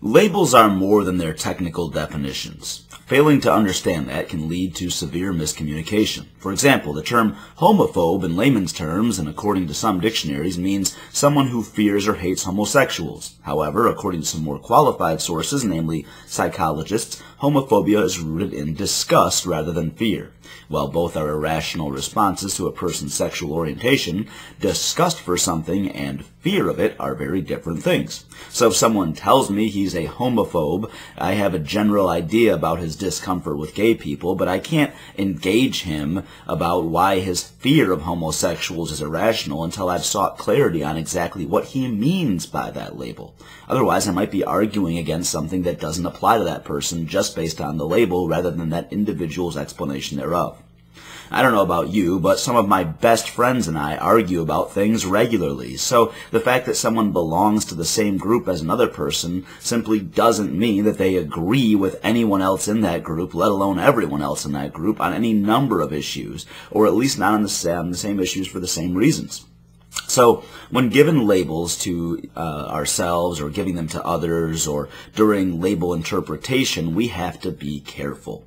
Labels are more than their technical definitions. Failing to understand that can lead to severe miscommunication. For example, the term homophobe in layman's terms, and according to some dictionaries, means someone who fears or hates homosexuals. However, according to some more qualified sources, namely psychologists, homophobia is rooted in disgust rather than fear. While both are irrational responses to a person's sexual orientation, disgust for something and fear of it are very different things. So if someone tells me he's a homophobe, I have a general idea about his discomfort with gay people, but I can't engage him about why his fear of homosexuals is irrational until I've sought clarity on exactly what he means by that label. Otherwise, I might be arguing against something that doesn't apply to that person just based on the label rather than that individual's explanation thereof. I don't know about you, but some of my best friends and I argue about things regularly, so the fact that someone belongs to the same group as another person simply doesn't mean that they agree with anyone else in that group, let alone everyone else in that group, on any number of issues, or at least not on the same issues for the same reasons. So, when given labels to ourselves or giving them to others or during label interpretation, we have to be careful.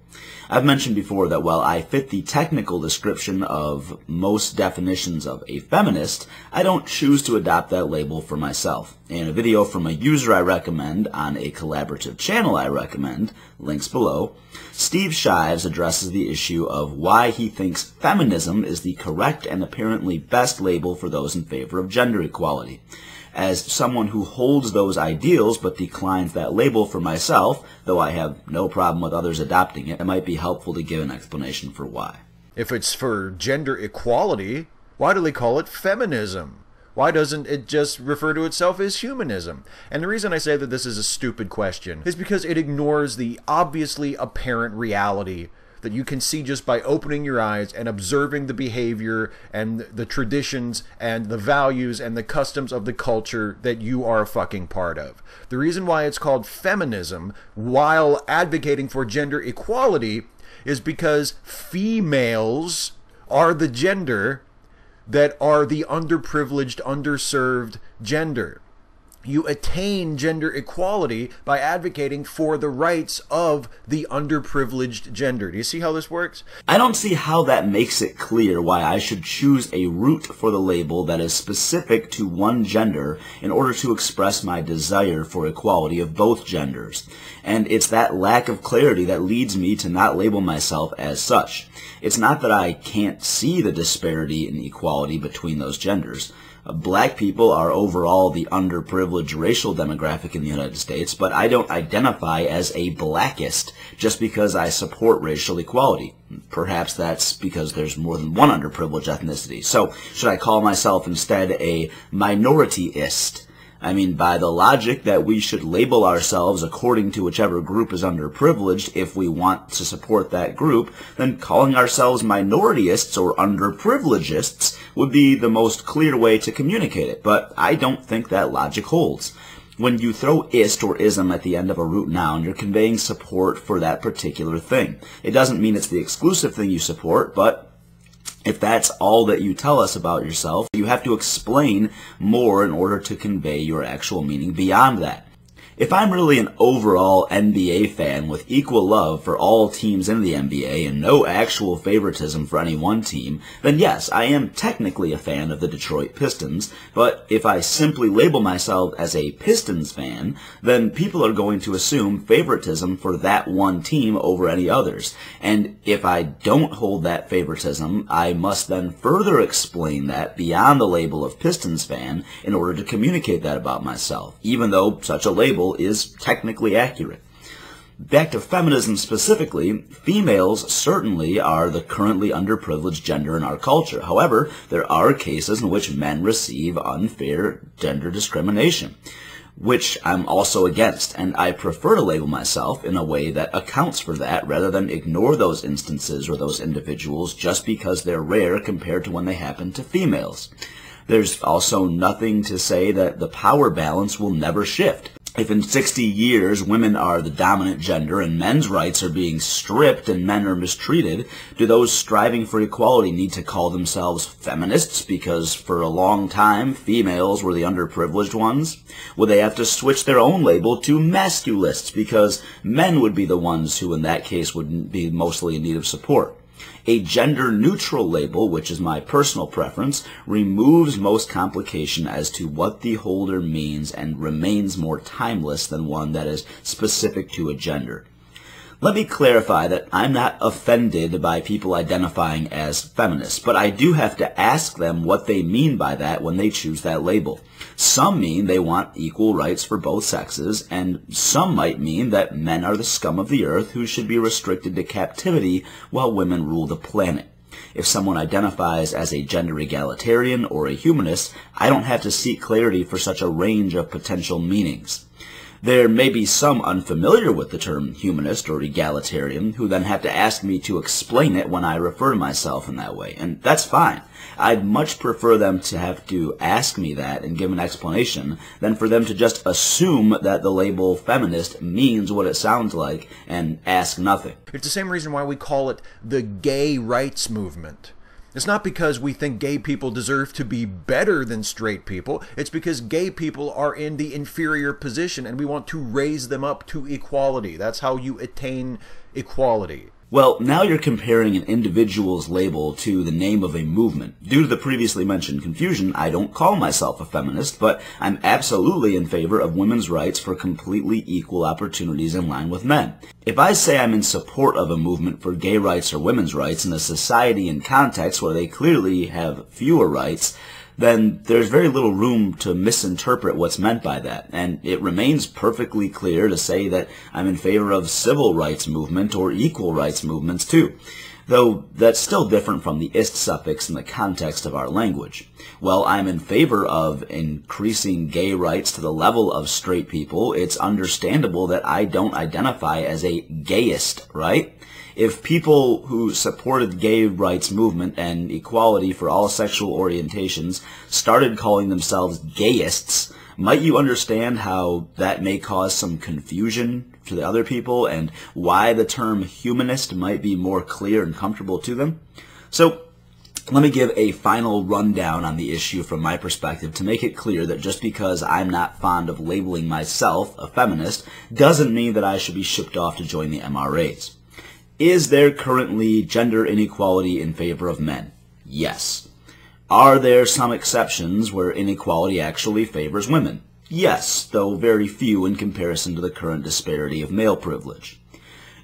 I've mentioned before that while I fit the technical description of most definitions of a feminist, I don't choose to adopt that label for myself. In a video from a user I recommend on a collaborative channel I recommend, links below, Steve Shives addresses the issue of why he thinks feminism is the correct and apparently best label for those in favor of gender equality. As someone who holds those ideals but declines that label for myself, though I have no problem with others adopting it, it might be helpful to give an explanation for why. If it's for gender equality, why do they call it feminism? Why doesn't it just refer to itself as humanism? And the reason I say that this is a stupid question is because it ignores the obviously apparent reality that you can see just by opening your eyes and observing the behavior and the traditions and the values and the customs of the culture that you are a fucking part of. The reason why it's called feminism while advocating for gender equality is because females are the gender that are the underprivileged, underserved gender. You attain gender equality by advocating for the rights of the underprivileged gender. Do you see how this works? I don't see how that makes it clear why I should choose a root for the label that is specific to one gender in order to express my desire for equality of both genders. And it's that lack of clarity that leads me to not label myself as such. It's not that I can't see the disparity in equality between those genders. Black people are overall the underprivileged racial demographic in the United States, but I don't identify as a blackist just because I support racial equality. Perhaps that's because there's more than one underprivileged ethnicity. So, should I call myself instead a minorityist? I mean, by the logic that we should label ourselves according to whichever group is underprivileged if we want to support that group, then calling ourselves minorityists or underprivilegists would be the most clear way to communicate it, but I don't think that logic holds. When you throw ist or ism at the end of a root noun, you're conveying support for that particular thing. It doesn't mean it's the exclusive thing you support, but if that's all that you tell us about yourself, you have to explain more in order to convey your actual meaning beyond that. If I'm really an overall NBA fan with equal love for all teams in the NBA and no actual favoritism for any one team, then yes, I am technically a fan of the Detroit Pistons, but if I simply label myself as a Pistons fan, then people are going to assume favoritism for that one team over any others. And if I don't hold that favoritism, I must then further explain that beyond the label of Pistons fan in order to communicate that about myself, even though such a label is technically accurate. Back to feminism specifically, females certainly are the currently underprivileged gender in our culture. However, there are cases in which men receive unfair gender discrimination, which I'm also against, and I prefer to label myself in a way that accounts for that rather than ignore those instances or those individuals just because they're rare compared to when they happen to females. There's also nothing to say that the power balance will never shift. If in 60 years women are the dominant gender and men's rights are being stripped and men are mistreated, do those striving for equality need to call themselves feminists because for a long time females were the underprivileged ones? Would they have to switch their own label to masculists because men would be the ones who in that case would be mostly in need of support? A gender-neutral label, which is my personal preference, removes most complication as to what the holder means and remains more timeless than one that is specific to a gender. Let me clarify that I'm not offended by people identifying as feminists, but I do have to ask them what they mean by that when they choose that label. Some mean they want equal rights for both sexes, and some might mean that men are the scum of the earth who should be restricted to captivity while women rule the planet. If someone identifies as a gender egalitarian or a humanist, I don't have to seek clarity for such a range of potential meanings. There may be some unfamiliar with the term humanist or egalitarian who then have to ask me to explain it when I refer to myself in that way, and that's fine. I'd much prefer them to have to ask me that and give an explanation than for them to just assume that the label feminist means what it sounds like and ask nothing. It's the same reason why we call it the gay rights movement. It's not because we think gay people deserve to be better than straight people. It's because gay people are in the inferior position and we want to raise them up to equality. That's how you attain equality. Well, now you're comparing an individual's label to the name of a movement. Due to the previously mentioned confusion, I don't call myself a feminist, but I'm absolutely in favor of women's rights for completely equal opportunities in line with men. If I say I'm in support of a movement for gay rights or women's rights in a society and context where they clearly have fewer rights, then there's very little room to misinterpret what's meant by that, and it remains perfectly clear to say that I'm in favor of civil rights movement or equal rights movements too, though that's still different from the ist suffix in the context of our language. While I'm in favor of increasing gay rights to the level of straight people, it's understandable that I don't identify as a gayist, right? If people who supported the gay rights movement and equality for all sexual orientations started calling themselves gayists, might you understand how that may cause some confusion to the other people and why the term humanist might be more clear and comfortable to them? So, let me give a final rundown on the issue from my perspective to make it clear that just because I'm not fond of labeling myself a feminist doesn't mean that I should be shipped off to join the MRAs. Is there currently gender inequality in favor of men? Yes. Are there some exceptions where inequality actually favors women? Yes, though very few in comparison to the current disparity of male privilege.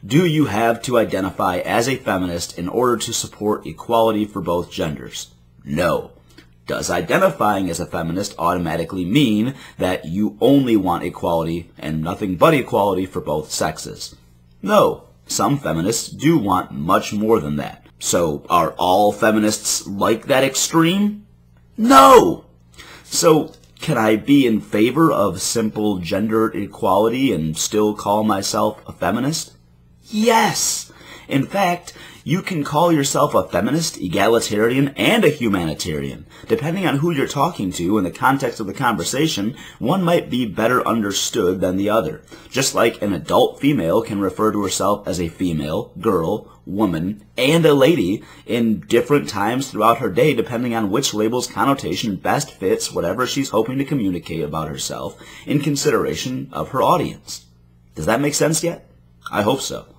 Do you have to identify as a feminist in order to support equality for both genders? No. Does identifying as a feminist automatically mean that you only want equality and nothing but equality for both sexes? No. Some feminists do want much more than that. So, are all feminists like that extreme? No! So, can I be in favor of simple gender equality and still call myself a feminist? Yes! In fact, you can call yourself a feminist, egalitarian, and a humanitarian. Depending on who you're talking to and the context of the conversation, one might be better understood than the other. Just like an adult female can refer to herself as a female, girl, woman, and a lady in different times throughout her day depending on which label's connotation best fits whatever she's hoping to communicate about herself in consideration of her audience. Does that make sense yet? I hope so.